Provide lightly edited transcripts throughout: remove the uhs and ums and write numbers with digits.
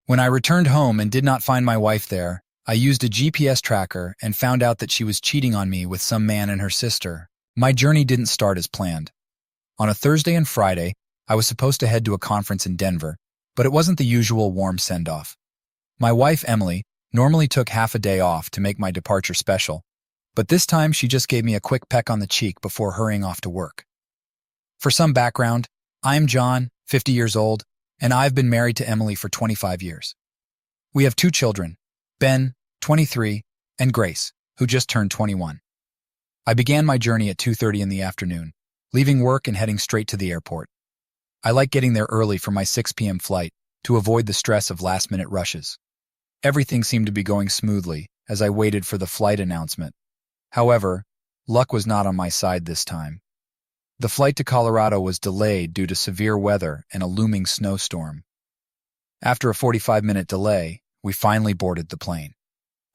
When I returned home and did not find my wife there, I used a GPS tracker and found out that she was cheating on me with some man and her sister. My journey didn't start as planned. On a Thursday and Friday, I was supposed to head to a conference in Denver, but it wasn't the usual warm send-off. My wife, Emily, normally took half a day off to make my departure special, but this time she just gave me a quick peck on the cheek before hurrying off to work. For some background, I'm John, 50 years old, and I've been married to Emily for 25 years. We have 2 children, Ben, 23, and Grace, who just turned 21. I began my journey at 2:30 in the afternoon, leaving work and heading straight to the airport. I like getting there early for my 6 p.m. flight to avoid the stress of last-minute rushes. Everything seemed to be going smoothly as I waited for the flight announcement. However, luck was not on my side this time. The flight to Colorado was delayed due to severe weather and a looming snowstorm. After a 45-minute delay, we finally boarded the plane.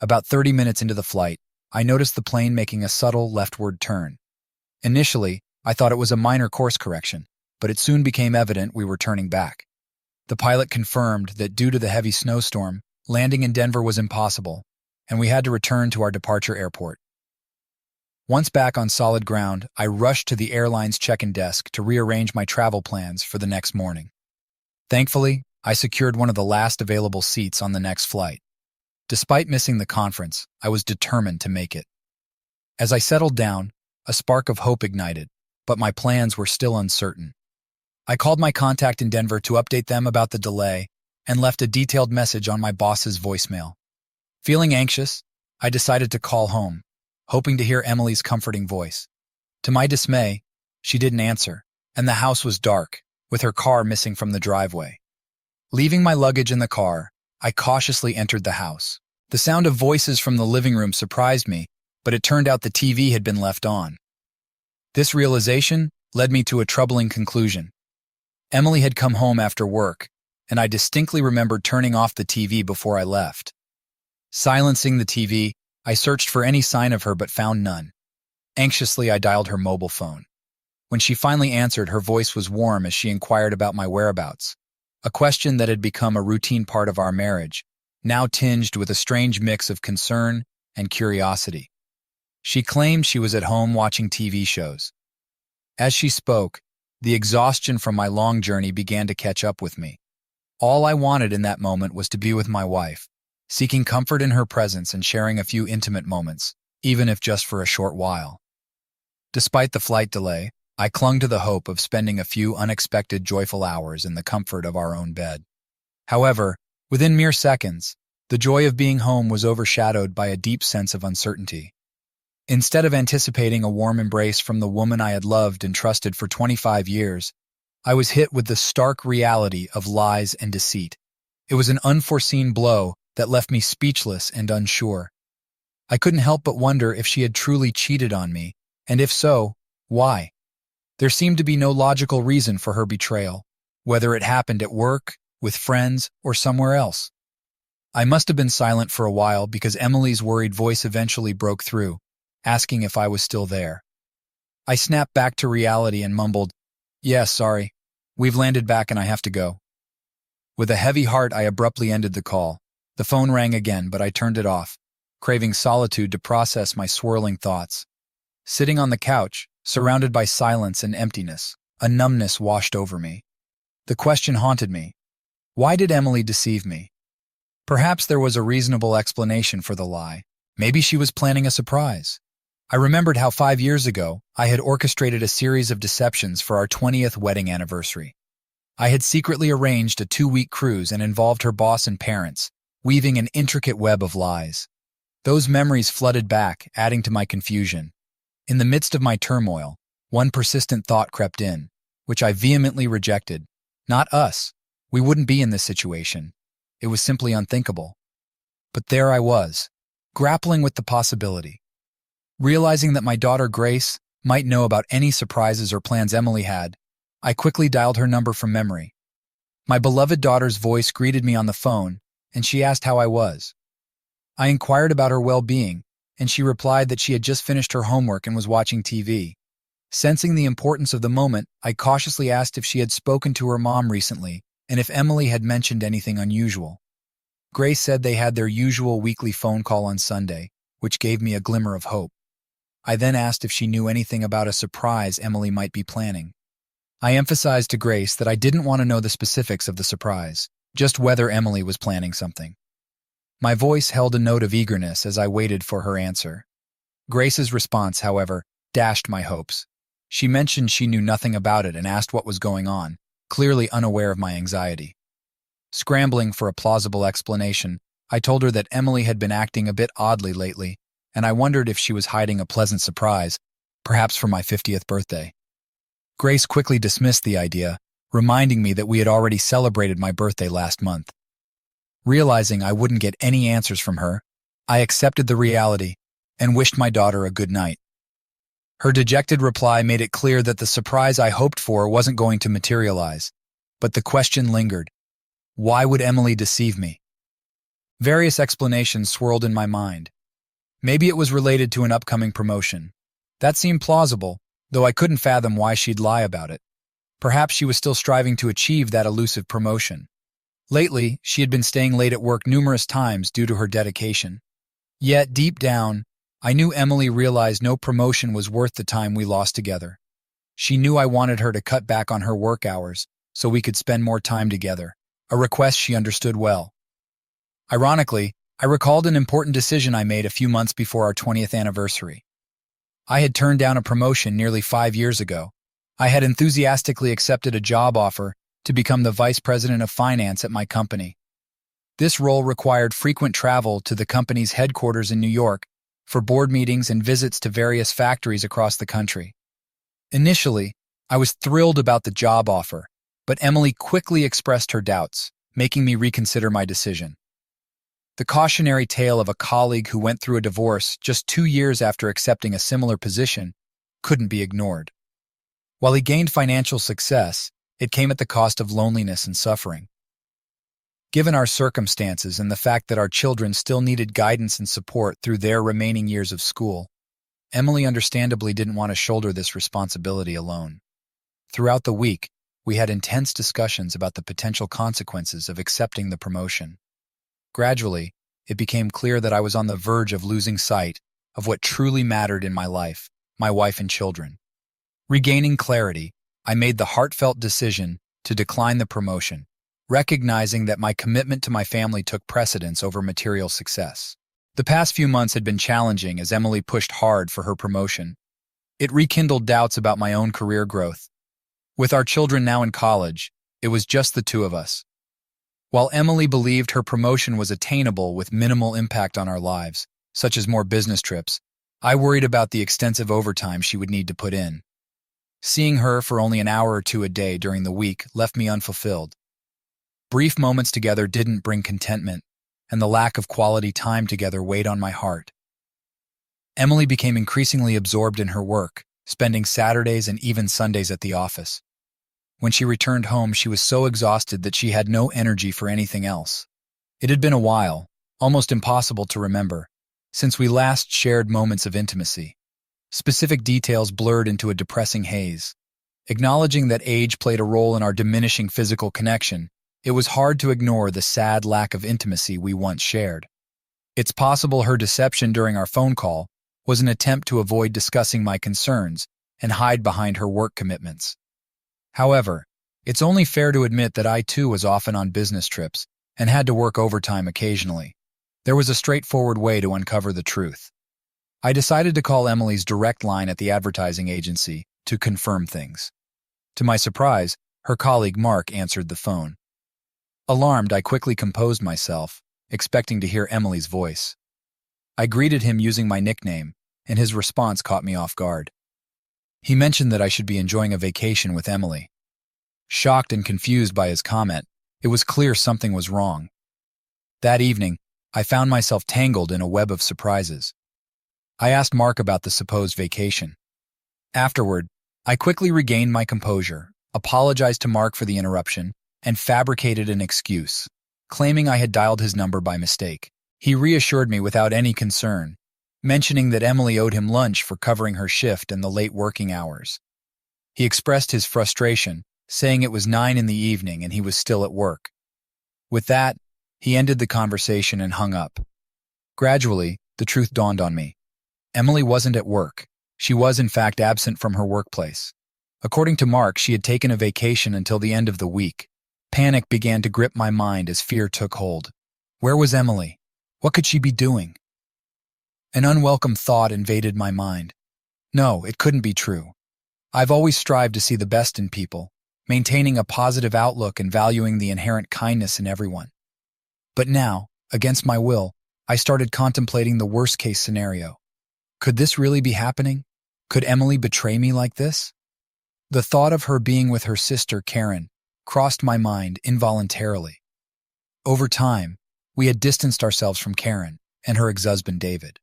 About 30 minutes into the flight, I noticed the plane making a subtle leftward turn. Initially, I thought it was a minor course correction, but it soon became evident we were turning back. The pilot confirmed that due to the heavy snowstorm, landing in Denver was impossible, and we had to return to our departure airport. Once back on solid ground, I rushed to the airline's check-in desk to rearrange my travel plans for the next morning. Thankfully, I secured one of the last available seats on the next flight. Despite missing the conference, I was determined to make it. As I settled down, a spark of hope ignited, but my plans were still uncertain. I called my contact in Denver to update them about the delay and left a detailed message on my boss's voicemail. Feeling anxious, I decided to call home, hoping to hear Emily's comforting voice. To my dismay, she didn't answer, and the house was dark, with her car missing from the driveway. Leaving my luggage in the car, I cautiously entered the house. The sound of voices from the living room surprised me, but it turned out the TV had been left on. This realization led me to a troubling conclusion. Emily had come home after work, and I distinctly remembered turning off the TV before I left. Silencing the TV, I searched for any sign of her but found none. Anxiously, I dialed her mobile phone. When she finally answered, her voice was warm as she inquired about my whereabouts, a question that had become a routine part of our marriage, now tinged with a strange mix of concern and curiosity. She claimed she was at home watching TV shows. As she spoke, the exhaustion from my long journey began to catch up with me. All I wanted in that moment was to be with my wife, seeking comfort in her presence and sharing a few intimate moments, even if just for a short while. Despite the flight delay, I clung to the hope of spending a few unexpected joyful hours in the comfort of our own bed. However, within mere seconds, the joy of being home was overshadowed by a deep sense of uncertainty. Instead of anticipating a warm embrace from the woman I had loved and trusted for 25 years, I was hit with the stark reality of lies and deceit. It was an unforeseen blow that left me speechless and unsure. I couldn't help but wonder if she had truly cheated on me, and if so, why? There seemed to be no logical reason for her betrayal, whether it happened at work, with friends, or somewhere else. I must have been silent for a while because Emily's worried voice eventually broke through, asking if I was still there. I snapped back to reality and mumbled, "Yes, sorry. We've landed back and I have to go." With a heavy heart, I abruptly ended the call. The phone rang again, but I turned it off, craving solitude to process my swirling thoughts. Sitting on the couch, surrounded by silence and emptiness, a numbness washed over me. The question haunted me. Why did Emily deceive me? Perhaps there was a reasonable explanation for the lie. Maybe she was planning a surprise. I remembered how 5 years ago, I had orchestrated a series of deceptions for our 20th wedding anniversary. I had secretly arranged a 2-week cruise and involved her boss and parents, weaving an intricate web of lies. Those memories flooded back, adding to my confusion. In the midst of my turmoil, one persistent thought crept in, which I vehemently rejected. Not us. We wouldn't be in this situation. It was simply unthinkable. But there I was, grappling with the possibility. Realizing that my daughter Grace might know about any surprises or plans Emily had, I quickly dialed her number from memory. My beloved daughter's voice greeted me on the phone, and she asked how I was. I inquired about her well-being, and she replied that she had just finished her homework and was watching TV. Sensing the importance of the moment, I cautiously asked if she had spoken to her mom recently and if Emily had mentioned anything unusual. Grace said they had their usual weekly phone call on Sunday, which gave me a glimmer of hope. I then asked if she knew anything about a surprise Emily might be planning. I emphasized to Grace that I didn't want to know the specifics of the surprise, just whether Emily was planning something. My voice held a note of eagerness as I waited for her answer. Grace's response, however, dashed my hopes. She mentioned she knew nothing about it and asked what was going on, clearly unaware of my anxiety. Scrambling for a plausible explanation, I told her that Emily had been acting a bit oddly lately, and I wondered if she was hiding a pleasant surprise, perhaps for my 50th birthday. Grace quickly dismissed the idea, reminding me that we had already celebrated my birthday last month. Realizing I wouldn't get any answers from her, I accepted the reality and wished my daughter a good night. Her dejected reply made it clear that the surprise I hoped for wasn't going to materialize, but the question lingered. Why would Emily deceive me? Various explanations swirled in my mind. Maybe it was related to an upcoming promotion. That seemed plausible, though I couldn't fathom why she'd lie about it. Perhaps she was still striving to achieve that elusive promotion. Lately, she had been staying late at work numerous times due to her dedication. Yet, deep down, I knew Emily realized no promotion was worth the time we lost together. She knew I wanted her to cut back on her work hours so we could spend more time together, a request she understood well. Ironically, I recalled an important decision I made a few months before our 20th anniversary. I had turned down a promotion nearly 5 years ago. I had enthusiastically accepted a job offer to become the vice president of finance at my company. This role required frequent travel to the company's headquarters in New York for board meetings and visits to various factories across the country. Initially, I was thrilled about the job offer, but Emily quickly expressed her doubts, making me reconsider my decision. The cautionary tale of a colleague who went through a divorce just 2 years after accepting a similar position couldn't be ignored. While he gained financial success, it came at the cost of loneliness and suffering. Given our circumstances and the fact that our children still needed guidance and support through their remaining years of school, Emily understandably didn't want to shoulder this responsibility alone. Throughout the week, we had intense discussions about the potential consequences of accepting the promotion. Gradually, it became clear that I was on the verge of losing sight of what truly mattered in my life, my wife and children. Regaining clarity, I made the heartfelt decision to decline the promotion, recognizing that my commitment to my family took precedence over material success. The past few months had been challenging as Emily pushed hard for her promotion. It rekindled doubts about my own career growth. With our children now in college, it was just the two of us. While Emily believed her promotion was attainable with minimal impact on our lives, such as more business trips, I worried about the extensive overtime she would need to put in. Seeing her for only an hour or two a day during the week left me unfulfilled. Brief moments together didn't bring contentment, and the lack of quality time together weighed on my heart. Emily became increasingly absorbed in her work, spending Saturdays and even Sundays at the office. When she returned home, she was so exhausted that she had no energy for anything else. It had been a while, almost impossible to remember, since we last shared moments of intimacy. Specific details blurred into a depressing haze. Acknowledging that age played a role in our diminishing physical connection, it was hard to ignore the sad lack of intimacy we once shared. It's possible her deception during our phone call was an attempt to avoid discussing my concerns and hide behind her work commitments. However, it's only fair to admit that I too was often on business trips and had to work overtime occasionally. There was a straightforward way to uncover the truth. I decided to call Emily's direct line at the advertising agency to confirm things. To my surprise, her colleague Mark answered the phone. Alarmed, I quickly composed myself, expecting to hear Emily's voice. I greeted him using my nickname, and his response caught me off guard. He mentioned that I should be enjoying a vacation with Emily. Shocked and confused by his comment, it was clear something was wrong. That evening, I found myself tangled in a web of surprises. I asked Mark about the supposed vacation. Afterward, I quickly regained my composure, apologized to Mark for the interruption, and fabricated an excuse, claiming I had dialed his number by mistake. He reassured me without any concern, mentioning that Emily owed him lunch for covering her shift and the late working hours. He expressed his frustration, saying it was 9 in the evening and he was still at work. With that, He ended the conversation and hung up. Gradually, the truth dawned on me. Emily wasn't at work. She was, in fact, absent from her workplace. According to Mark, she had taken a vacation until the end of the week. Panic began to grip my mind as fear took hold. Where was Emily? What could she be doing? An unwelcome thought invaded my mind. No, it couldn't be true. I've always strived to see the best in people, maintaining a positive outlook and valuing the inherent kindness in everyone. But now, against my will, I started contemplating the worst-case scenario. Could this really be happening? Could Emily betray me like this? The thought of her being with her sister, Karen, crossed my mind involuntarily. Over time, we had distanced ourselves from Karen and her ex-husband, David.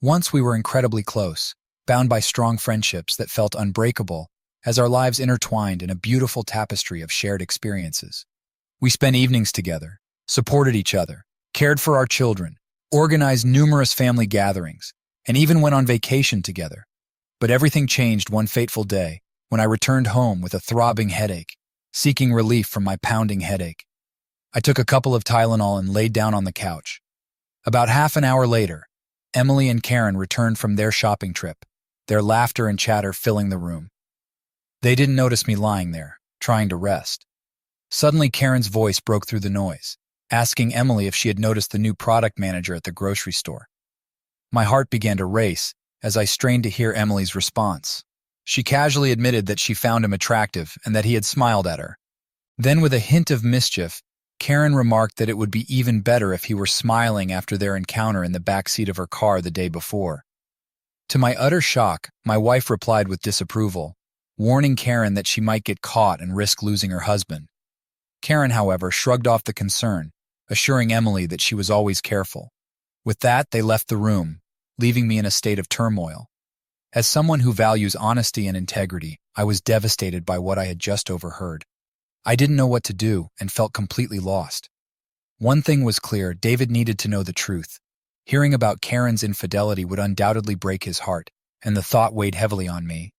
Once we were incredibly close, bound by strong friendships that felt unbreakable as our lives intertwined in a beautiful tapestry of shared experiences. We spent evenings together, supported each other, cared for our children, organized numerous family gatherings, and even went on vacation together. But everything changed one fateful day when I returned home with a throbbing headache, seeking relief from my pounding headache. I took a couple of Tylenol and laid down on the couch. About half an hour later, Emily and Karen returned from their shopping trip, their laughter and chatter filling the room. They didn't notice me lying there, trying to rest. Suddenly, Karen's voice broke through the noise, asking Emily if she had noticed the new product manager at the grocery store. My heart began to race as I strained to hear Emily's response. She casually admitted that she found him attractive and that he had smiled at her. Then, with a hint of mischief, Karen remarked that it would be even better if he were smiling after their encounter in the back seat of her car the day before. To my utter shock, my wife replied with disapproval, warning Karen that she might get caught and risk losing her husband. Karen, however, shrugged off the concern, assuring Emily that she was always careful. With that, they left the room, leaving me in a state of turmoil. As someone who values honesty and integrity, I was devastated by what I had just overheard. I didn't know what to do and felt completely lost. One thing was clear: David needed to know the truth. Hearing about Karen's infidelity would undoubtedly break his heart, and the thought weighed heavily on me.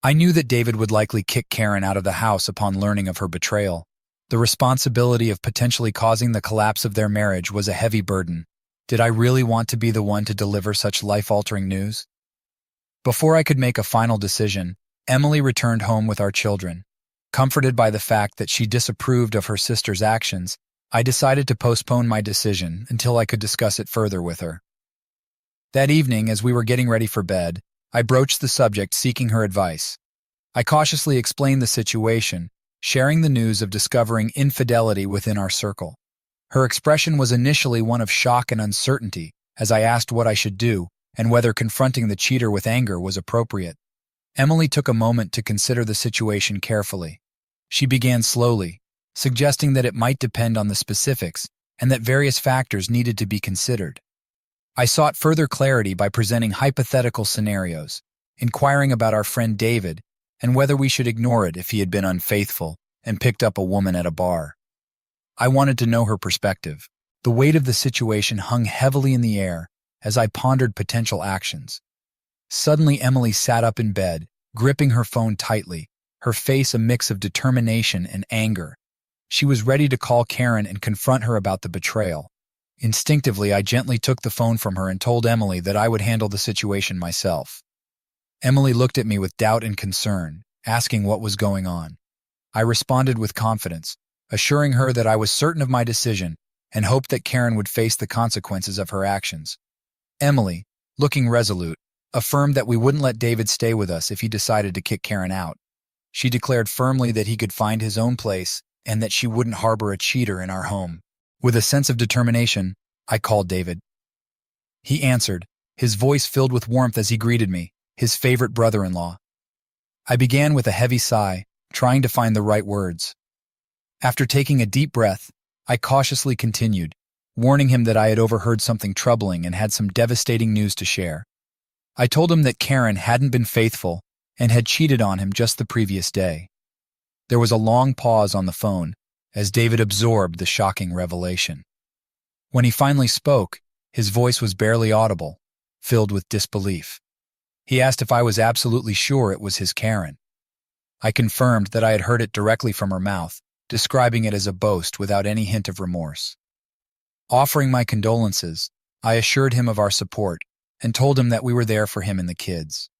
I knew that David would likely kick Karen out of the house upon learning of her betrayal. The responsibility of potentially causing the collapse of their marriage was a heavy burden. Did I really want to be the one to deliver such life-altering news? Before I could make a final decision, Emily returned home with our children. Comforted by the fact that she disapproved of her sister's actions, I decided to postpone my decision until I could discuss it further with her. That evening, as we were getting ready for bed, I broached the subject, seeking her advice. I cautiously explained the situation, sharing the news of discovering infidelity within our circle. Her expression was initially one of shock and uncertainty as I asked what I should do and whether confronting the cheater with anger was appropriate. Emily took a moment to consider the situation carefully. She began slowly, suggesting that it might depend on the specifics and that various factors needed to be considered. I sought further clarity by presenting hypothetical scenarios, inquiring about our friend David and whether we should ignore it if he had been unfaithful and picked up a woman at a bar. I wanted to know her perspective. The weight of the situation hung heavily in the air as I pondered potential actions. Suddenly, Emily sat up in bed, gripping her phone tightly, her face a mix of determination and anger. She was ready to call Karen and confront her about the betrayal. Instinctively, I gently took the phone from her and told Emily that I would handle the situation myself. Emily looked at me with doubt and concern, asking what was going on. I responded with confidence, assuring her that I was certain of my decision and hoped that Karen would face the consequences of her actions. Emily, looking resolute, affirmed that we wouldn't let David stay with us if he decided to kick Karen out. She declared firmly that he could find his own place and that she wouldn't harbor a cheater in our home. With a sense of determination, I called David. He answered, his voice filled with warmth as he greeted me, his favorite brother-in-law. I began with a heavy sigh, trying to find the right words. After taking a deep breath, I cautiously continued, warning him that I had overheard something troubling and had some devastating news to share. I told him that Karen hadn't been faithful and had cheated on him just the previous day. There was a long pause on the phone as David absorbed the shocking revelation. When he finally spoke, his voice was barely audible, filled with disbelief. He asked if I was absolutely sure it was his Karen. I confirmed that I had heard it directly from her mouth, describing it as a boast without any hint of remorse. Offering my condolences, I assured him of our support and told him that we were there for him and the kids.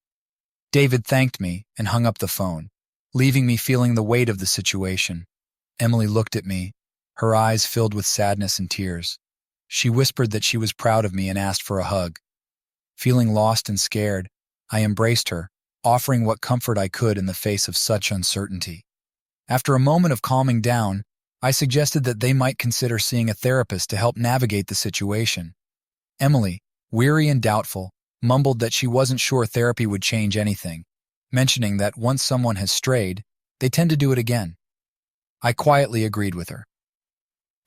David thanked me and hung up the phone, leaving me feeling the weight of the situation. Emily looked at me, her eyes filled with sadness and tears. She whispered that she was proud of me and asked for a hug. Feeling lost and scared, I embraced her, offering what comfort I could in the face of such uncertainty. After a moment of calming down, I suggested that they might consider seeing a therapist to help navigate the situation. Emily, weary and doubtful, mumbled that she wasn't sure therapy would change anything, mentioning that once someone has strayed, they tend to do it again. I quietly agreed with her.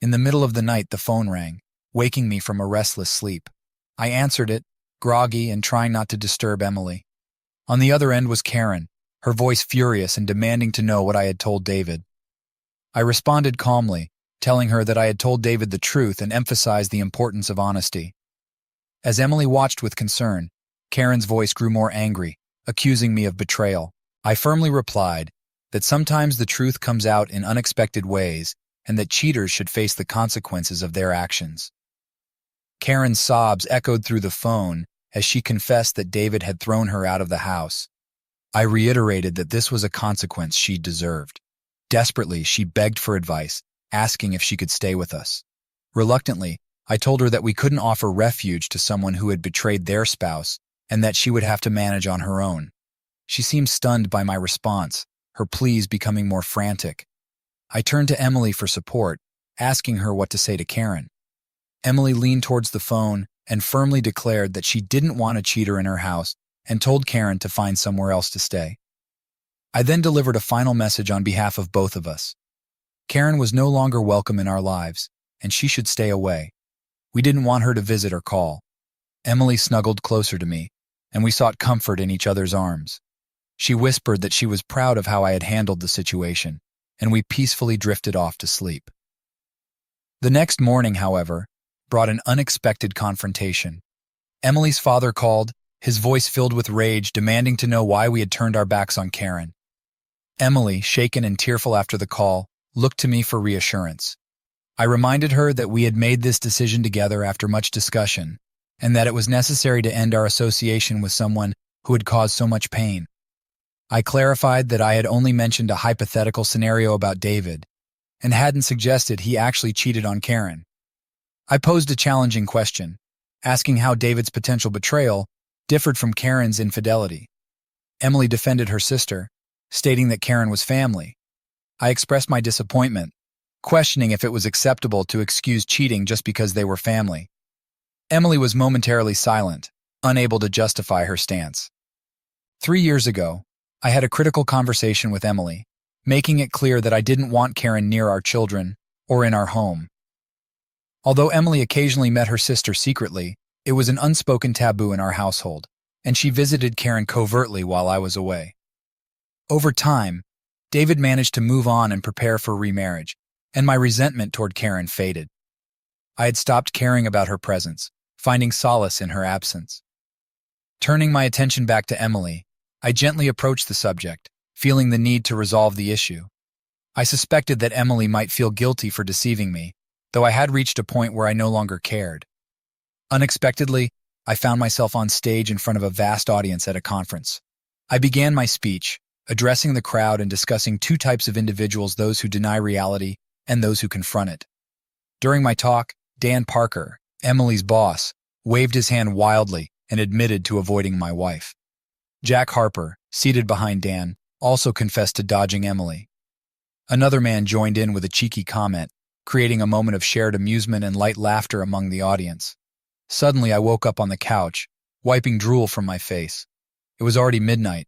In the middle of the night, the phone rang, waking me from a restless sleep. I answered it, groggy and trying not to disturb Emily. On the other end was Karen, her voice furious and demanding to know what I had told David. I responded calmly, telling her that I had told David the truth and emphasized the importance of honesty. As Emily watched with concern, Karen's voice grew more angry, accusing me of betrayal. I firmly replied that sometimes the truth comes out in unexpected ways and that cheaters should face the consequences of their actions. Karen's sobs echoed through the phone as she confessed that David had thrown her out of the house. I reiterated that this was a consequence she deserved. Desperately, she begged for advice, asking if she could stay with us. Reluctantly, I told her that we couldn't offer refuge to someone who had betrayed their spouse and that she would have to manage on her own. She seemed stunned by my response, her pleas becoming more frantic. I turned to Emily for support, asking her what to say to Karen. Emily leaned towards the phone and firmly declared that she didn't want a cheater in her house and told Karen to find somewhere else to stay. I then delivered a final message on behalf of both of us. Karen was no longer welcome in our lives, and she should stay away. We didn't want her to visit or call. Emily snuggled closer to me, and we sought comfort in each other's arms. She whispered that she was proud of how I had handled the situation, and we peacefully drifted off to sleep. The next morning, however, brought an unexpected confrontation. Emily's father called, his voice filled with rage, demanding to know why we had turned our backs on Karen. Emily, shaken and tearful after the call, looked to me for reassurance. I reminded her that we had made this decision together after much discussion, and that it was necessary to end our association with someone who had caused so much pain. I clarified that I had only mentioned a hypothetical scenario about David, and hadn't suggested he actually cheated on Karen. I posed a challenging question, asking how David's potential betrayal differed from Karen's infidelity. Emily defended her sister, stating that Karen was family. I expressed my disappointment, questioning if it was acceptable to excuse cheating just because they were family. Emily was momentarily silent, unable to justify her stance. 3 years ago, I had a critical conversation with Emily, making it clear that I didn't want Karen near our children or in our home. Although Emily occasionally met her sister secretly, it was an unspoken taboo in our household, and she visited Karen covertly while I was away. Over time, David managed to move on and prepare for remarriage, and my resentment toward Karen faded. I had stopped caring about her presence, finding solace in her absence. Turning my attention back to Emily, I gently approached the subject, feeling the need to resolve the issue. I suspected that Emily might feel guilty for deceiving me, though I had reached a point where I no longer cared. Unexpectedly, I found myself on stage in front of a vast audience at a conference. I began my speech, addressing the crowd and discussing two types of individuals: those who deny reality and those who confront it. During my talk, Dan Parker, Emily's boss, waved his hand wildly and admitted to avoiding my wife. Jack Harper, seated behind Dan, also confessed to dodging Emily. Another man joined in with a cheeky comment, creating a moment of shared amusement and light laughter among the audience. Suddenly, I woke up on the couch, wiping drool from my face. It was already midnight.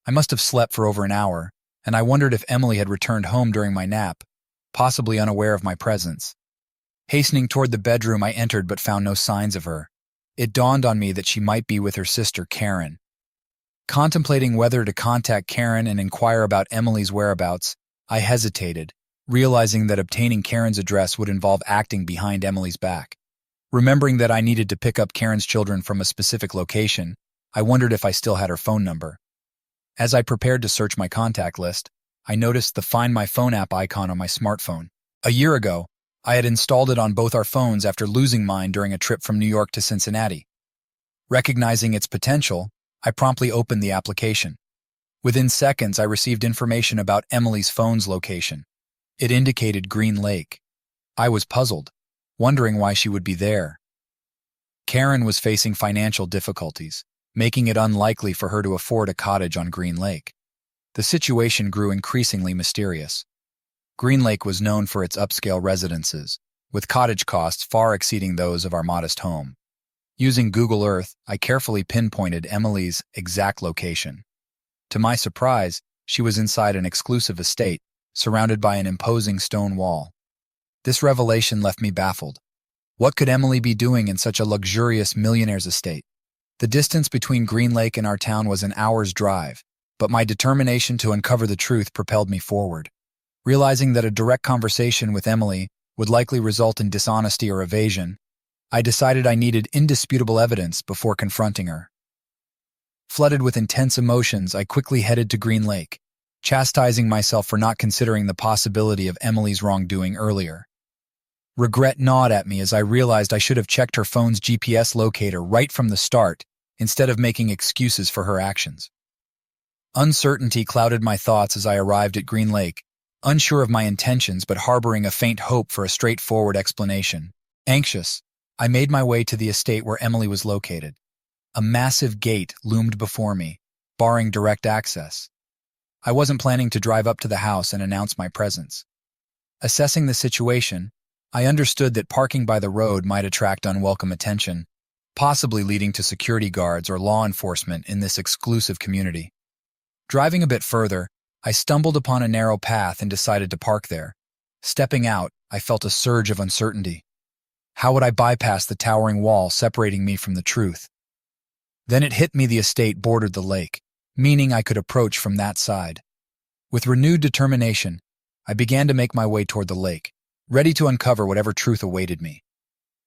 I must have slept for over an hour, and I wondered if Emily had returned home during my nap, possibly unaware of my presence. Hastening toward the bedroom, I entered but found no signs of her. It dawned on me that she might be with her sister, Karen. Contemplating whether to contact Karen and inquire about Emily's whereabouts, I hesitated, realizing that obtaining Karen's address would involve acting behind Emily's back. Remembering that I needed to pick up Karen's children from a specific location, I wondered if I still had her phone number. As I prepared to search my contact list, I noticed the Find My Phone app icon on my smartphone. A year ago, I had installed it on both our phones after losing mine during a trip from New York to Cincinnati. Recognizing its potential, I promptly opened the application. Within seconds, I received information about Emily's phone's location. It indicated Green Lake. I was puzzled, wondering why she would be there. Karen was facing financial difficulties, making it unlikely for her to afford a cottage on Green Lake. The situation grew increasingly mysterious. Green Lake was known for its upscale residences, with cottage costs far exceeding those of our modest home. Using Google Earth, I carefully pinpointed Emily's exact location. To my surprise, she was inside an exclusive estate, surrounded by an imposing stone wall. This revelation left me baffled. What could Emily be doing in such a luxurious millionaire's estate? The distance between Green Lake and our town was an hour's drive, but my determination to uncover the truth propelled me forward. Realizing that a direct conversation with Emily would likely result in dishonesty or evasion, I decided I needed indisputable evidence before confronting her. Flooded with intense emotions, I quickly headed to Green Lake, chastising myself for not considering the possibility of Emily's wrongdoing earlier. Regret gnawed at me as I realized I should have checked her phone's GPS locator right from the start instead of making excuses for her actions. Uncertainty clouded my thoughts as I arrived at Green Lake, unsure of my intentions but harboring a faint hope for a straightforward explanation. Anxious, I made my way to the estate where Emily was located. A massive gate loomed before me, barring direct access. I wasn't planning to drive up to the house and announce my presence. Assessing the situation, I understood that parking by the road might attract unwelcome attention, possibly leading to security guards or law enforcement in this exclusive community. Driving a bit further, I stumbled upon a narrow path and decided to park there. Stepping out, I felt a surge of uncertainty. How would I bypass the towering wall separating me from the truth? Then it hit me the estate bordered the lake, meaning I could approach from that side. With renewed determination, I began to make my way toward the lake, ready to uncover whatever truth awaited me.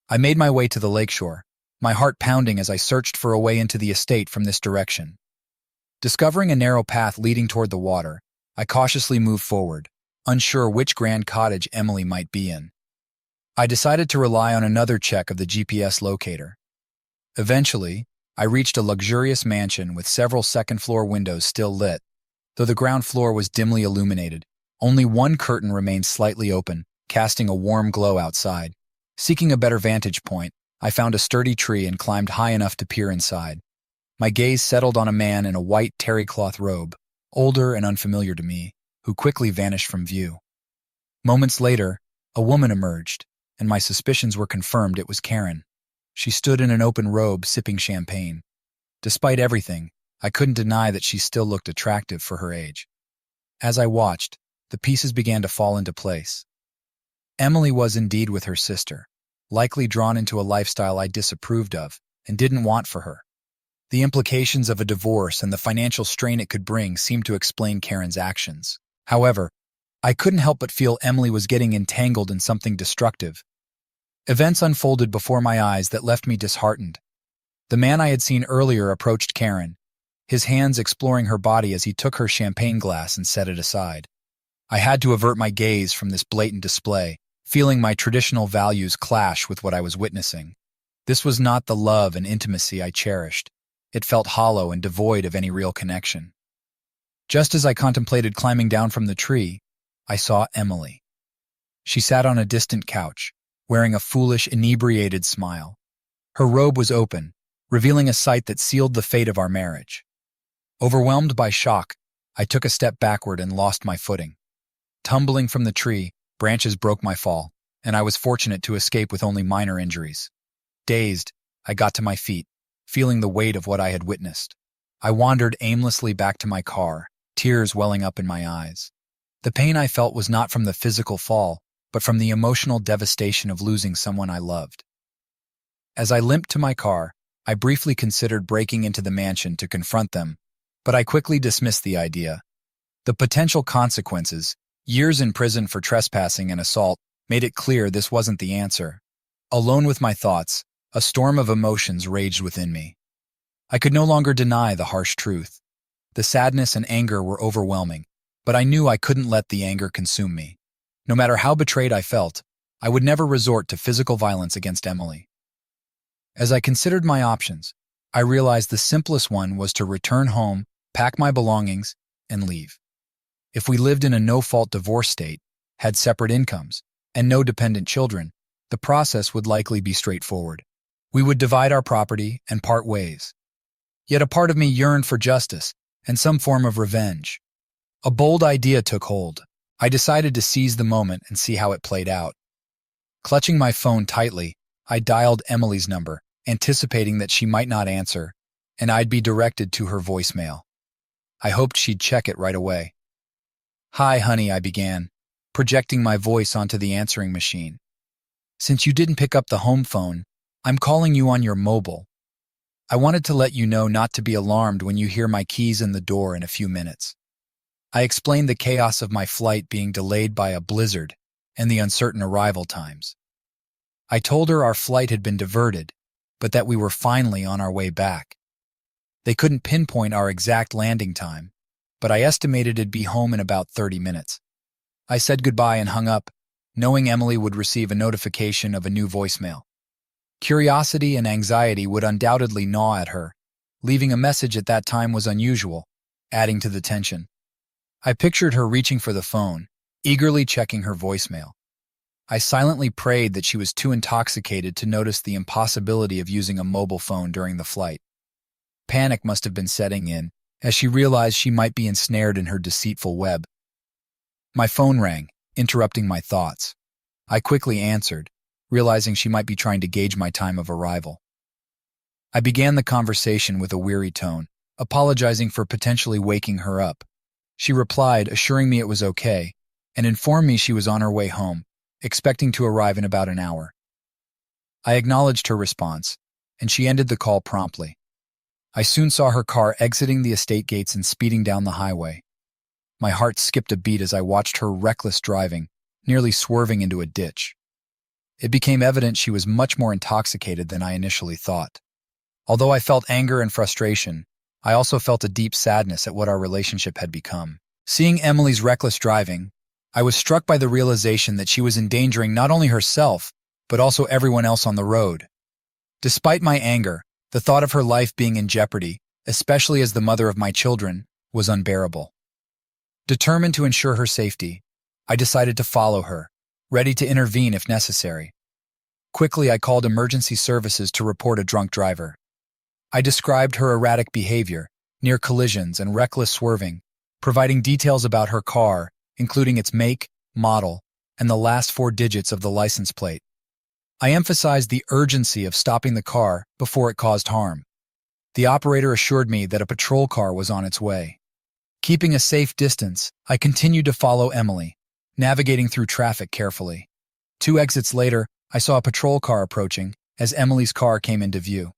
I made my way to the lakeshore, my heart pounding as I searched for a way into the estate from this direction. Discovering a narrow path leading toward the water, I cautiously moved forward, unsure which grand cottage Emily might be in. I decided to rely on another check of the GPS locator. Eventually, I reached a luxurious mansion with several second-floor windows still lit. Though the ground floor was dimly illuminated, only one curtain remained slightly open, casting a warm glow outside. Seeking a better vantage point, I found a sturdy tree and climbed high enough to peer inside. My gaze settled on a man in a white terry-cloth robe, older and unfamiliar to me, who quickly vanished from view. Moments later, a woman emerged, and my suspicions were confirmed. It was Karen. She stood in an open robe sipping champagne. Despite everything, I couldn't deny that she still looked attractive for her age. As I watched, the pieces began to fall into place. Emily was indeed with her sister, likely drawn into a lifestyle I disapproved of and didn't want for her. The implications of a divorce and the financial strain it could bring seemed to explain Karen's actions. However, I couldn't help but feel Emily was getting entangled in something destructive. Events unfolded before my eyes that left me disheartened. The man I had seen earlier approached Karen, his hands exploring her body as he took her champagne glass and set it aside. I had to avert my gaze from this blatant display, feeling my traditional values clash with what I was witnessing. This was not the love and intimacy I cherished. It felt hollow and devoid of any real connection. Just as I contemplated climbing down from the tree, I saw Emily. She sat on a distant couch, wearing a foolish, inebriated smile. Her robe was open, revealing a sight that sealed the fate of our marriage. Overwhelmed by shock, I took a step backward and lost my footing. Tumbling from the tree, branches broke my fall, and I was fortunate to escape with only minor injuries. Dazed, I got to my feet, feeling the weight of what I had witnessed. I wandered aimlessly back to my car, tears welling up in my eyes. The pain I felt was not from the physical fall, but from the emotional devastation of losing someone I loved. As I limped to my car, I briefly considered breaking into the mansion to confront them, but I quickly dismissed the idea. The potential consequences, years in prison for trespassing and assault, made it clear this wasn't the answer. Alone with my thoughts, a storm of emotions raged within me. I could no longer deny the harsh truth. The sadness and anger were overwhelming, but I knew I couldn't let the anger consume me. No matter how betrayed I felt, I would never resort to physical violence against Emily. As I considered my options, I realized the simplest one was to return home, pack my belongings, and leave. If we lived in a no-fault divorce state, had separate incomes, and no dependent children, the process would likely be straightforward. We would divide our property and part ways. Yet a part of me yearned for justice and some form of revenge. A bold idea took hold. I decided to seize the moment and see how it played out. Clutching my phone tightly, I dialed Emily's number, anticipating that she might not answer, and I'd be directed to her voicemail. I hoped she'd check it right away. "Hi, honey," I began, projecting my voice onto the answering machine. "Since you didn't pick up the home phone, I'm calling you on your mobile. I wanted to let you know not to be alarmed when you hear my keys in the door in a few minutes." I explained the chaos of my flight being delayed by a blizzard and the uncertain arrival times. I told her our flight had been diverted, but that we were finally on our way back. They couldn't pinpoint our exact landing time, but I estimated it'd be home in about 30 minutes. I said goodbye and hung up, knowing Emily would receive a notification of a new voicemail. Curiosity and anxiety would undoubtedly gnaw at her. Leaving a message at that time was unusual, adding to the tension. I pictured her reaching for the phone, eagerly checking her voicemail. I silently prayed that she was too intoxicated to notice the impossibility of using a mobile phone during the flight. Panic must have been setting in, as she realized she might be ensnared in her deceitful web. My phone rang, interrupting my thoughts. I quickly answered, realizing she might be trying to gauge my time of arrival. I began the conversation with a weary tone, apologizing for potentially waking her up. She replied, assuring me it was okay, and informed me she was on her way home, expecting to arrive in about an hour. I acknowledged her response, and she ended the call promptly. I soon saw her car exiting the estate gates and speeding down the highway. My heart skipped a beat as I watched her reckless driving, nearly swerving into a ditch. It became evident she was much more intoxicated than I initially thought. Although I felt anger and frustration, I also felt a deep sadness at what our relationship had become. Seeing Emily's reckless driving, I was struck by the realization that she was endangering not only herself, but also everyone else on the road. Despite my anger, the thought of her life being in jeopardy, especially as the mother of my children, was unbearable. Determined to ensure her safety, I decided to follow her, ready to intervene if necessary. Quickly, I called emergency services to report a drunk driver. I described her erratic behavior, near collisions and reckless swerving, providing details about her car, including its make, model, and the last 4 digits of the license plate. I emphasized the urgency of stopping the car before it caused harm. The operator assured me that a patrol car was on its way. Keeping a safe distance, I continued to follow Emily, navigating through traffic carefully. 2 exits later, I saw a patrol car approaching as Emily's car came into view.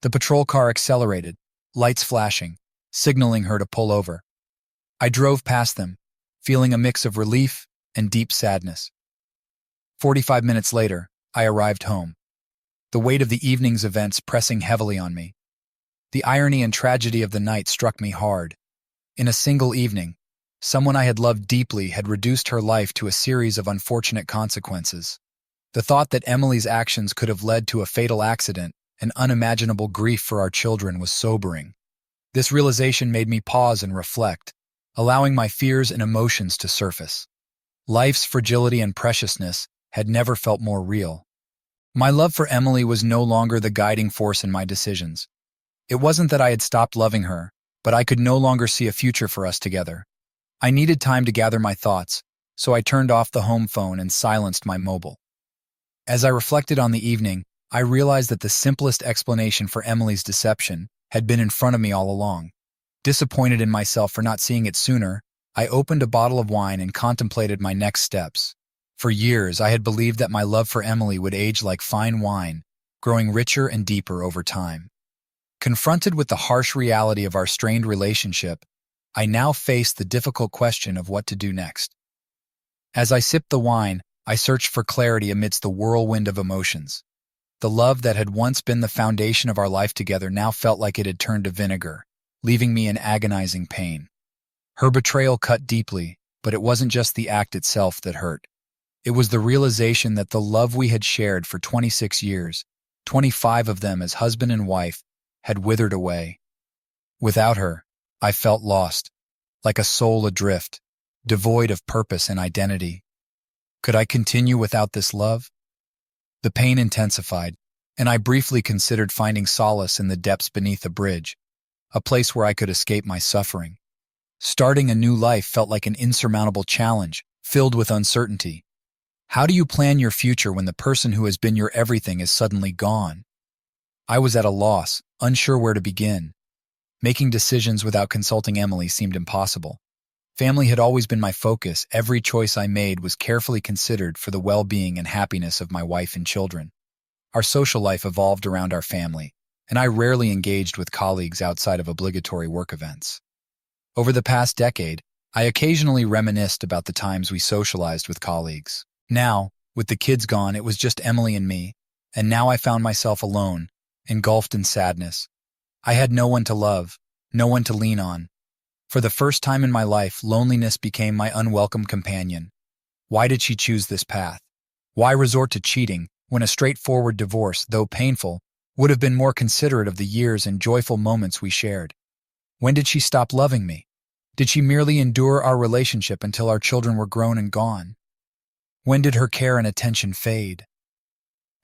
The patrol car accelerated, lights flashing, signaling her to pull over. I drove past them, feeling a mix of relief and deep sadness. 45 minutes later, I arrived home, the weight of the evening's events pressing heavily on me. The irony and tragedy of the night struck me hard. In a single evening, someone I had loved deeply had reduced her life to a series of unfortunate consequences. The thought that Emily's actions could have led to a fatal accident and unimaginable grief for our children was sobering. This realization made me pause and reflect, allowing my fears and emotions to surface. Life's fragility and preciousness had never felt more real. My love for Emily was no longer the guiding force in my decisions. It wasn't that I had stopped loving her, but I could no longer see a future for us together. I needed time to gather my thoughts, so I turned off the home phone and silenced my mobile. As I reflected on the evening, I realized that the simplest explanation for Emily's deception had been in front of me all along. Disappointed in myself for not seeing it sooner, I opened a bottle of wine and contemplated my next steps. For years, I had believed that my love for Emily would age like fine wine, growing richer and deeper over time. Confronted with the harsh reality of our strained relationship, I now faced the difficult question of what to do next. As I sipped the wine, I searched for clarity amidst the whirlwind of emotions. The love that had once been the foundation of our life together now felt like it had turned to vinegar, leaving me in agonizing pain. Her betrayal cut deeply, but it wasn't just the act itself that hurt. It was the realization that the love we had shared for 26 years, 25 of them as husband and wife, had withered away. Without her, I felt lost, like a soul adrift, devoid of purpose and identity. Could I continue without this love? The pain intensified, and I briefly considered finding solace in the depths beneath a bridge, a place where I could escape my suffering. Starting a new life felt like an insurmountable challenge, filled with uncertainty. How do you plan your future when the person who has been your everything is suddenly gone? I was at a loss, unsure where to begin. Making decisions without consulting Emily seemed impossible. Family had always been my focus. Every choice I made was carefully considered for the well-being and happiness of my wife and children. Our social life evolved around our family, and I rarely engaged with colleagues outside of obligatory work events. Over the past decade, I occasionally reminisced about the times we socialized with colleagues. Now, with the kids gone, it was just Emily and me, and now I found myself alone, engulfed in sadness. I had no one to love, no one to lean on. For the first time in my life, loneliness became my unwelcome companion. Why did she choose this path? Why resort to cheating when a straightforward divorce, though painful, would have been more considerate of the years and joyful moments we shared? When did she stop loving me? Did she merely endure our relationship until our children were grown and gone? When did her care and attention fade?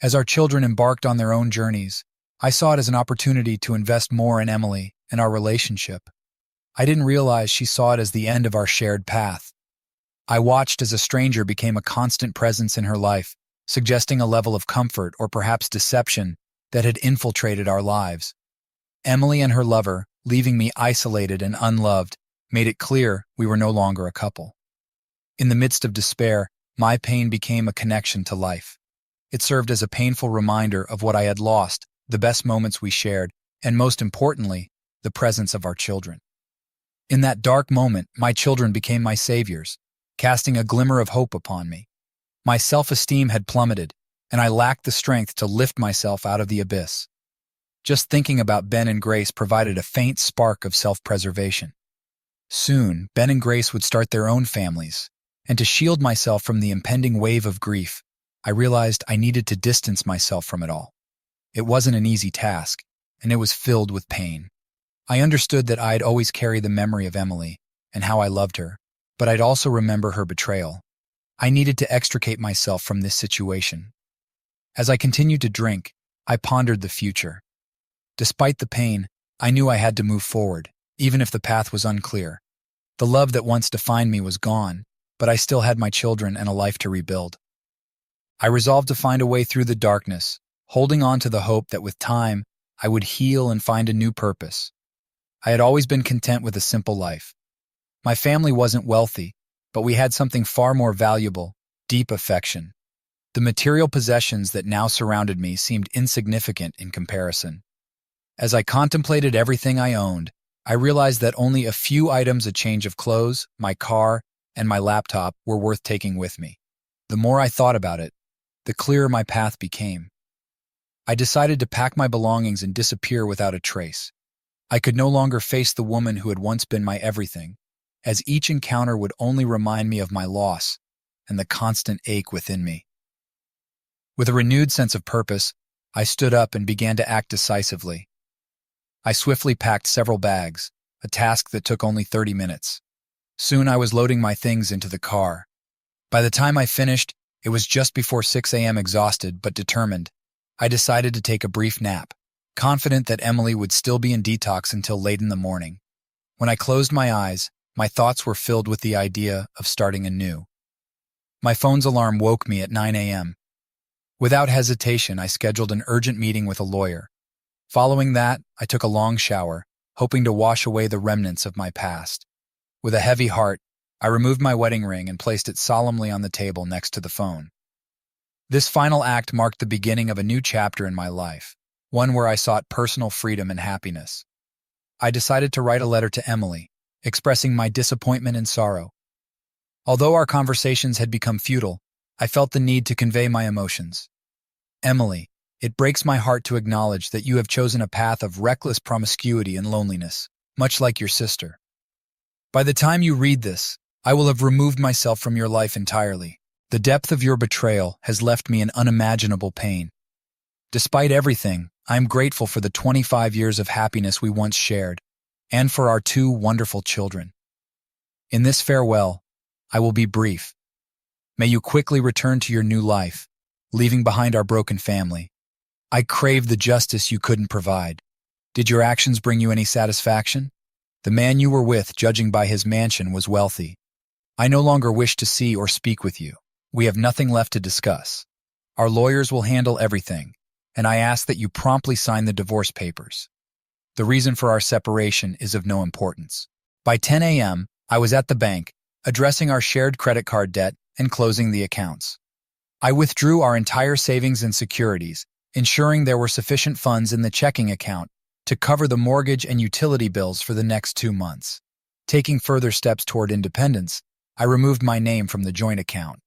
As our children embarked on their own journeys, I saw it as an opportunity to invest more in Emily and our relationship. I didn't realize she saw it as the end of our shared path. I watched as a stranger became a constant presence in her life, suggesting a level of comfort or perhaps deception that had infiltrated our lives. Emily and her lover, leaving me isolated and unloved, made it clear we were no longer a couple. In the midst of despair, my pain became a connection to life. It served as a painful reminder of what I had lost, the best moments we shared, and most importantly, the presence of our children. In that dark moment, my children became my saviors, casting a glimmer of hope upon me. My self-esteem had plummeted, and I lacked the strength to lift myself out of the abyss. Just thinking about Ben and Grace provided a faint spark of self-preservation. Soon, Ben and Grace would start their own families, and to shield myself from the impending wave of grief, I realized I needed to distance myself from it all. It wasn't an easy task, and it was filled with pain. I understood that I'd always carry the memory of Emily and how I loved her, but I'd also remember her betrayal. I needed to extricate myself from this situation. As I continued to drink, I pondered the future. Despite the pain, I knew I had to move forward, even if the path was unclear. The love that once defined me was gone, but I still had my children and a life to rebuild. I resolved to find a way through the darkness, holding on to the hope that with time, I would heal and find a new purpose. I had always been content with a simple life. My family wasn't wealthy, but we had something far more valuable: deep affection. The material possessions that now surrounded me seemed insignificant in comparison. As I contemplated everything I owned, I realized that only a few items, a change of clothes, my car, and my laptop, were worth taking with me. The more I thought about it, the clearer my path became. I decided to pack my belongings and disappear without a trace. I could no longer face the woman who had once been my everything, as each encounter would only remind me of my loss and the constant ache within me. With a renewed sense of purpose, I stood up and began to act decisively. I swiftly packed several bags, a task that took only 30 minutes. Soon I was loading my things into the car. By the time I finished, it was just before 6 a.m. Exhausted but determined, I decided to take a brief nap, confident that Emily would still be in detox until late in the morning. When I closed my eyes, my thoughts were filled with the idea of starting anew. My phone's alarm woke me at 9 a.m. Without hesitation, I scheduled an urgent meeting with a lawyer. Following that, I took a long shower, hoping to wash away the remnants of my past. With a heavy heart, I removed my wedding ring and placed it solemnly on the table next to the phone. This final act marked the beginning of a new chapter in my life, one where I sought personal freedom and happiness. I decided to write a letter to Emily, expressing my disappointment and sorrow. Although our conversations had become futile, I felt the need to convey my emotions. Emily, it breaks my heart to acknowledge that you have chosen a path of reckless promiscuity and loneliness, much like your sister. By the time you read this, I will have removed myself from your life entirely. The depth of your betrayal has left me in unimaginable pain. Despite everything, I am grateful for the 25 years of happiness we once shared, and for our 2 wonderful children. In this farewell, I will be brief. May you quickly return to your new life, leaving behind our broken family. I crave the justice you couldn't provide. Did your actions bring you any satisfaction? The man you were with, judging by his mansion, was wealthy. I no longer wish to see or speak with you. We have nothing left to discuss. Our lawyers will handle everything, and I ask that you promptly sign the divorce papers. The reason for our separation is of no importance. By 10 a.m., I was at the bank, addressing our shared credit card debt and closing the accounts. I withdrew our entire savings and securities, ensuring there were sufficient funds in the checking account to cover the mortgage and utility bills for the next 2 months. Taking further steps toward independence, I removed my name from the joint account.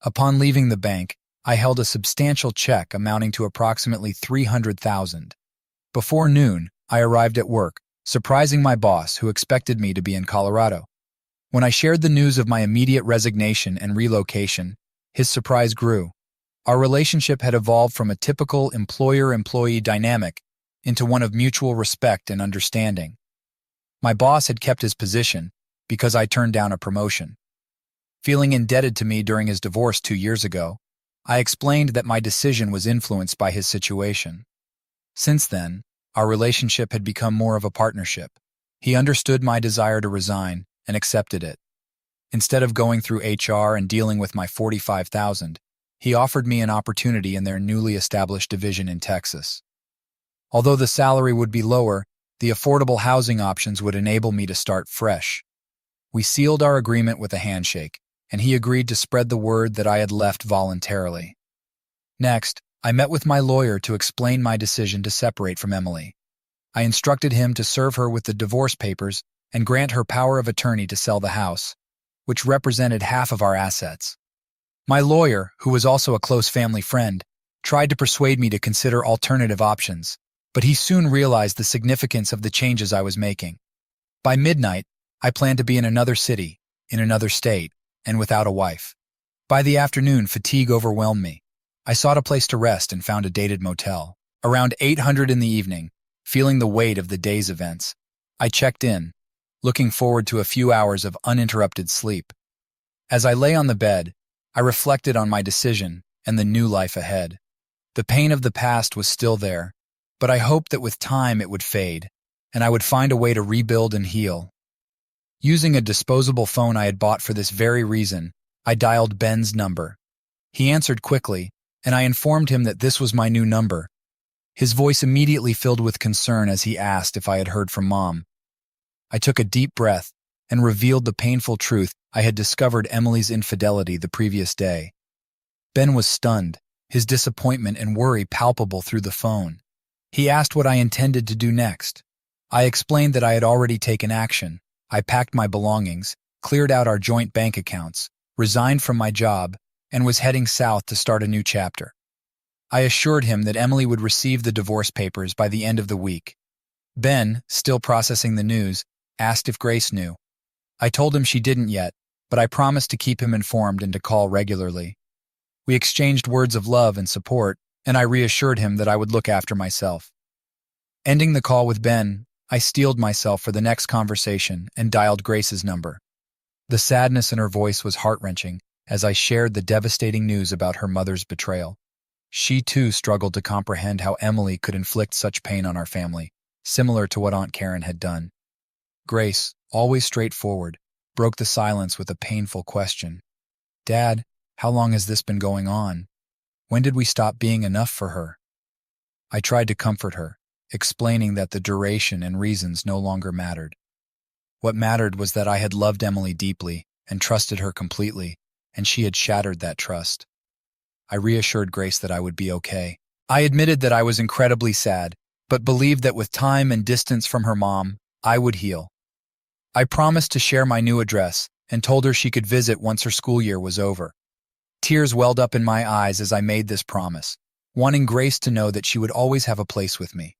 Upon leaving the bank, I held a substantial check amounting to approximately $300,000. Before noon, I arrived at work, surprising my boss, who expected me to be in Colorado. When I shared the news of my immediate resignation and relocation, his surprise grew. Our relationship had evolved from a typical employer-employee dynamic into one of mutual respect and understanding. My boss had kept his position because I turned down a promotion. Feeling indebted to me during his divorce 2 years ago, I explained that my decision was influenced by his situation. Since then, our relationship had become more of a partnership. He understood my desire to resign and accepted it. Instead of going through HR and dealing with my $45,000, he offered me an opportunity in their newly established division in Texas. Although the salary would be lower, the affordable housing options would enable me to start fresh. We sealed our agreement with a handshake, and he agreed to spread the word that I had left voluntarily. Next, I met with my lawyer to explain my decision to separate from Emily. I instructed him to serve her with the divorce papers and grant her power of attorney to sell the house, which represented half of our assets. My lawyer, who was also a close family friend, tried to persuade me to consider alternative options, but he soon realized the significance of the changes I was making. By midnight, I planned to be in another city, in another state, and without a wife. By the afternoon, fatigue overwhelmed me. I sought a place to rest and found a dated motel. Around 8:00 in the evening, feeling the weight of the day's events, I checked in, looking forward to a few hours of uninterrupted sleep. As I lay on the bed, I reflected on my decision and the new life ahead. The pain of the past was still there, but I hoped that with time it would fade, and I would find a way to rebuild and heal. Using a disposable phone I had bought for this very reason, I dialed Ben's number. He answered quickly, and I informed him that this was my new number. His voice immediately filled with concern as he asked if I had heard from Mom. I took a deep breath and revealed the painful truth. I had discovered Emily's infidelity the previous day. Ben was stunned, his disappointment and worry palpable through the phone. He asked what I intended to do next. I explained that I had already taken action. I packed my belongings, cleared out our joint bank accounts, resigned from my job, and was heading south to start a new chapter. I assured him that Emily would receive the divorce papers by the end of the week. Ben, still processing the news, asked if Grace knew. I told him she didn't yet, but I promised to keep him informed and to call regularly. We exchanged words of love and support, and I reassured him that I would look after myself. Ending the call with Ben, I steeled myself for the next conversation and dialed Grace's number. The sadness in her voice was heart-wrenching as I shared the devastating news about her mother's betrayal. She too struggled to comprehend how Emily could inflict such pain on our family, similar to what Aunt Karen had done. Grace, always straightforward, broke the silence with a painful question. "Dad, how long has this been going on? When did we stop being enough for her?" I tried to comfort her, explaining that the duration and reasons no longer mattered. What mattered was that I had loved Emily deeply and trusted her completely, and she had shattered that trust. I reassured Grace that I would be okay. I admitted that I was incredibly sad, but believed that with time and distance from her mom, I would heal. I promised to share my new address and told her she could visit once her school year was over. Tears welled up in my eyes as I made this promise, wanting Grace to know that she would always have a place with me.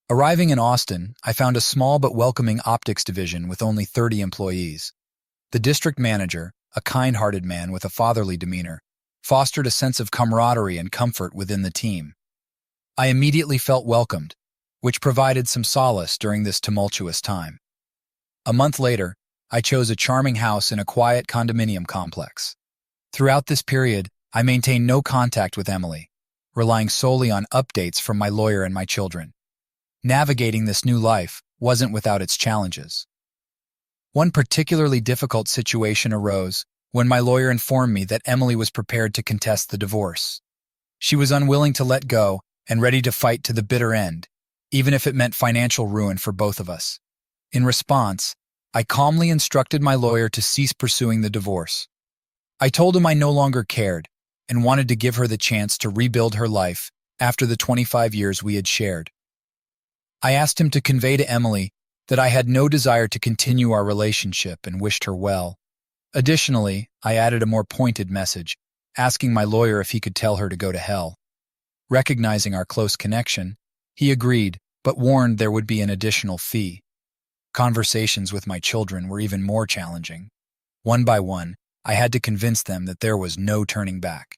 Arriving in Austin, I found a small but welcoming optics division with only 30 employees. The district manager, a kind-hearted man with a fatherly demeanor, fostered a sense of camaraderie and comfort within the team. I immediately felt welcomed, which provided some solace during this tumultuous time. A month later, I chose a charming house in a quiet condominium complex. Throughout this period, I maintained no contact with Emily, relying solely on updates from my lawyer and my children. Navigating this new life wasn't without its challenges. One particularly difficult situation arose when my lawyer informed me that Emily was prepared to contest the divorce. She was unwilling to let go and ready to fight to the bitter end, even if it meant financial ruin for both of us. In response, I calmly instructed my lawyer to cease pursuing the divorce. I told him I no longer cared and wanted to give her the chance to rebuild her life after the 25 years we had shared. I asked him to convey to Emily that I had no desire to continue our relationship and wished her well. Additionally, I added a more pointed message, asking my lawyer if he could tell her to go to hell. Recognizing our close connection, he agreed, but warned there would be an additional fee. Conversations with my children were even more challenging. One by one, I had to convince them that there was no turning back.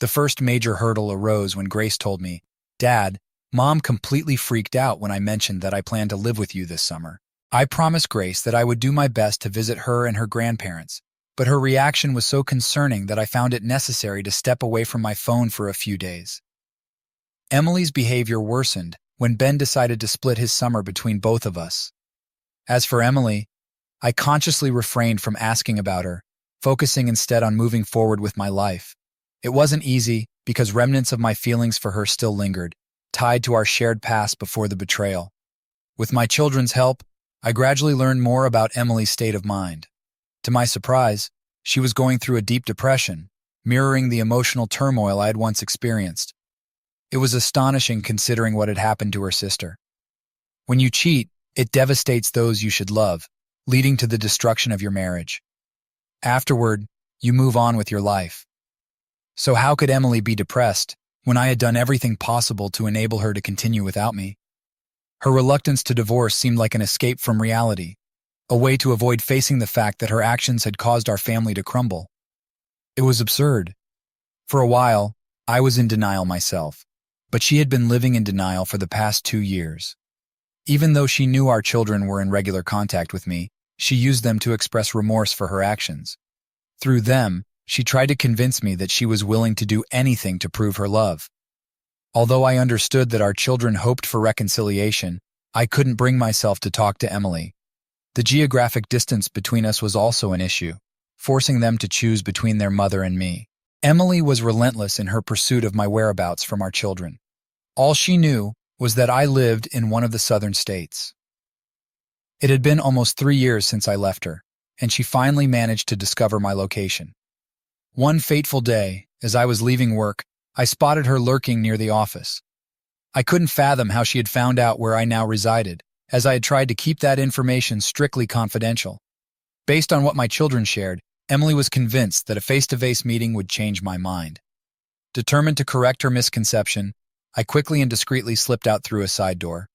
The first major hurdle arose when Grace told me, "Dad, Mom completely freaked out when I mentioned that I planned to live with you this summer." I promised Grace that I would do my best to visit her and her grandparents, but her reaction was so concerning that I found it necessary to step away from my phone for a few days. Emily's behavior worsened when Ben decided to split his summer between both of us. As for Emily, I consciously refrained from asking about her, focusing instead on moving forward with my life. It wasn't easy because remnants of my feelings for her still lingered, tied to our shared past before the betrayal. With my children's help, I gradually learned more about Emily's state of mind. To my surprise, she was going through a deep depression, mirroring the emotional turmoil I had once experienced. It was astonishing considering what had happened to her sister. When you cheat, it devastates those you should love, leading to the destruction of your marriage. Afterward, you move on with your life. So how could Emily be depressed when I had done everything possible to enable her to continue without me? Her reluctance to divorce seemed like an escape from reality, a way to avoid facing the fact that her actions had caused our family to crumble. It was absurd. For a while, I was in denial myself, but she had been living in denial for the past 2 years. Even though she knew our children were in regular contact with me, she used them to express remorse for her actions. Through them, she tried to convince me that she was willing to do anything to prove her love. Although I understood that our children hoped for reconciliation, I couldn't bring myself to talk to Emily. The geographic distance between us was also an issue, forcing them to choose between their mother and me. Emily was relentless in her pursuit of my whereabouts from our children. All she knew was that I lived in one of the southern states. It had been almost 3 years since I left her, and she finally managed to discover my location. One fateful day, as I was leaving work, I spotted her lurking near the office. I couldn't fathom how she had found out where I now resided, as I had tried to keep that information strictly confidential. Based on what my children shared, Emily was convinced that a face-to-face meeting would change my mind. Determined to correct her misconception, I quickly and discreetly slipped out through a side door.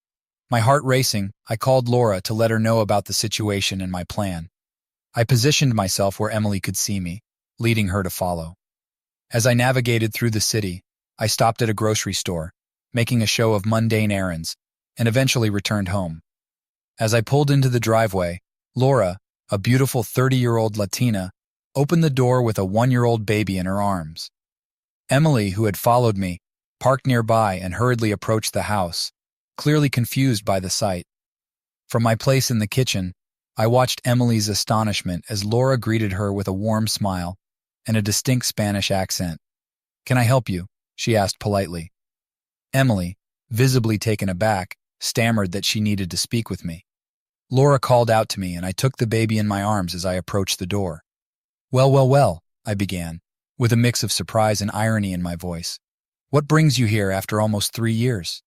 My heart racing, I called Laura to let her know about the situation and my plan. I positioned myself where Emily could see me, leading her to follow. As I navigated through the city, I stopped at a grocery store, making a show of mundane errands, and eventually returned home. As I pulled into the driveway, Laura, a beautiful 30-year-old Latina, opened the door with a 1-year-old baby in her arms. Emily, who had followed me, parked nearby and hurriedly approached the house, clearly confused by the sight. From my place in the kitchen, I watched Emily's astonishment as Laura greeted her with a warm smile and a distinct Spanish accent. "Can I help you?" she asked politely. Emily, visibly taken aback, stammered that she needed to speak with me. Laura called out to me and I took the baby in my arms as I approached the door. Well, I began, with a mix of surprise and irony in my voice. "What brings you here after almost 3 years?"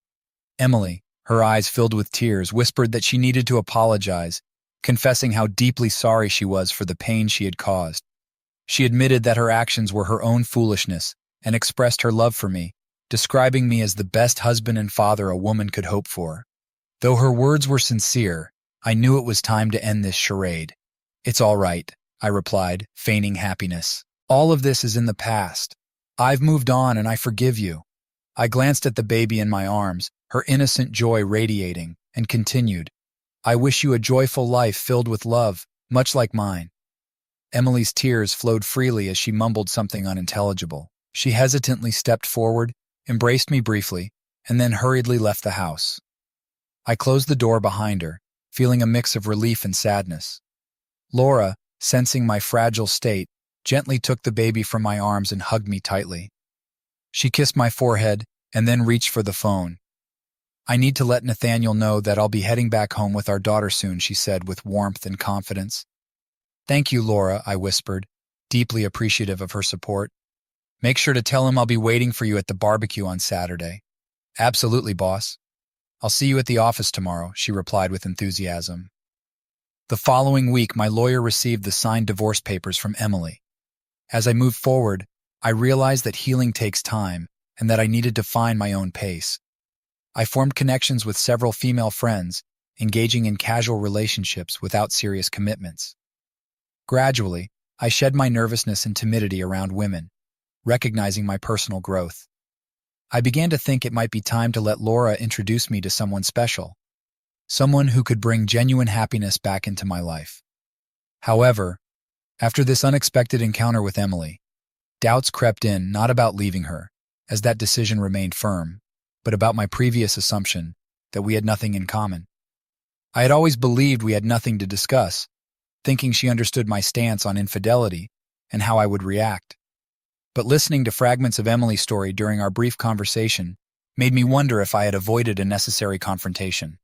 Emily, her eyes filled with tears, whispered that she needed to apologize, confessing how deeply sorry she was for the pain she had caused. She admitted that her actions were her own foolishness and expressed her love for me, describing me as the best husband and father a woman could hope for. Though her words were sincere, I knew it was time to end this charade. "It's all right," I replied, feigning happiness. All of this is in the past. I've moved on and I forgive you. I glanced at the baby in my arms, her innocent joy radiating, and continued, I wish you a joyful life filled with love, much like mine. Emily's tears flowed freely as she mumbled something unintelligible. She hesitantly stepped forward, embraced me briefly, and then hurriedly left the house. I closed the door behind her, feeling a mix of relief and sadness. Laura, sensing my fragile state, gently took the baby from my arms and hugged me tightly. She kissed my forehead and then reached for the phone. I need to let Nathaniel know that I'll be heading back home with our daughter soon, she said with warmth and confidence. Thank you, Laura, I whispered, deeply appreciative of her support. Make sure to tell him I'll be waiting for you at the barbecue on Saturday. Absolutely, boss. I'll see you at the office tomorrow, she replied with enthusiasm. The following week, my lawyer received the signed divorce papers from Emily. As I moved forward, I realized that healing takes time and that I needed to find my own pace. I formed connections with several female friends, engaging in casual relationships without serious commitments. Gradually, I shed my nervousness and timidity around women, recognizing my personal growth. I began to think it might be time to let Laura introduce me to someone special, someone who could bring genuine happiness back into my life. However, after this unexpected encounter with Emily, doubts crept in, not about leaving her, as that decision remained firm, but about my previous assumption that we had nothing in common. I had always believed we had nothing to discuss, thinking she understood my stance on infidelity and how I would react. But listening to fragments of Emily's story during our brief conversation made me wonder if I had avoided a necessary confrontation.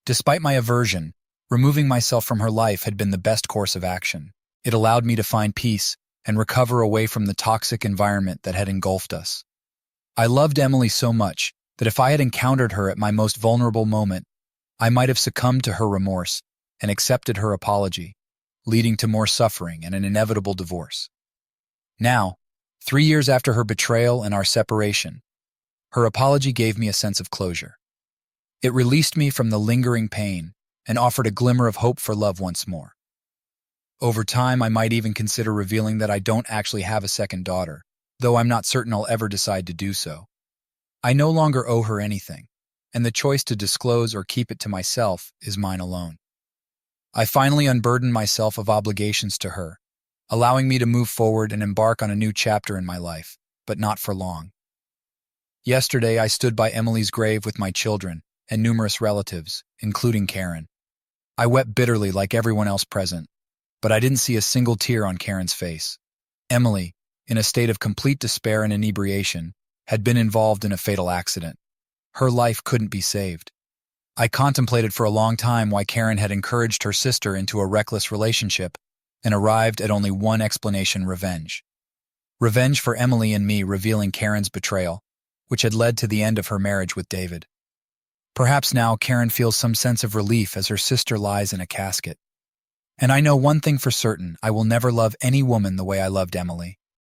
Despite my aversion, removing myself from her life had been the best course of action. It allowed me to find peace and recover away from the toxic environment that had engulfed us. I loved Emily so much that if I had encountered her at my most vulnerable moment, I might have succumbed to her remorse and accepted her apology, leading to more suffering and an inevitable divorce. Now, 3 years after her betrayal and our separation, her apology gave me a sense of closure. It released me from the lingering pain and offered a glimmer of hope for love once more. Over time, I might even consider revealing that I don't actually have a second daughter, though I'm not certain I'll ever decide to do so. I no longer owe her anything, and the choice to disclose or keep it to myself is mine alone. I finally unburdened myself of obligations to her, allowing me to move forward and embark on a new chapter in my life, but not for long. Yesterday, I stood by Emily's grave with my children and numerous relatives, including Karen. I wept bitterly like everyone else present, but I didn't see a single tear on Karen's face. Emily, in a state of complete despair and inebriation, had been involved in a fatal accident. Her life couldn't be saved. I contemplated for a long time why Karen had encouraged her sister into a reckless relationship and arrived at only one explanation: revenge. Revenge for Emily and me, revealing Karen's betrayal, which had led to the end of her marriage with David. Perhaps now Karen feels some sense of relief as her sister lies in a casket. And I know one thing for certain: I will never love any woman the way I loved Emily.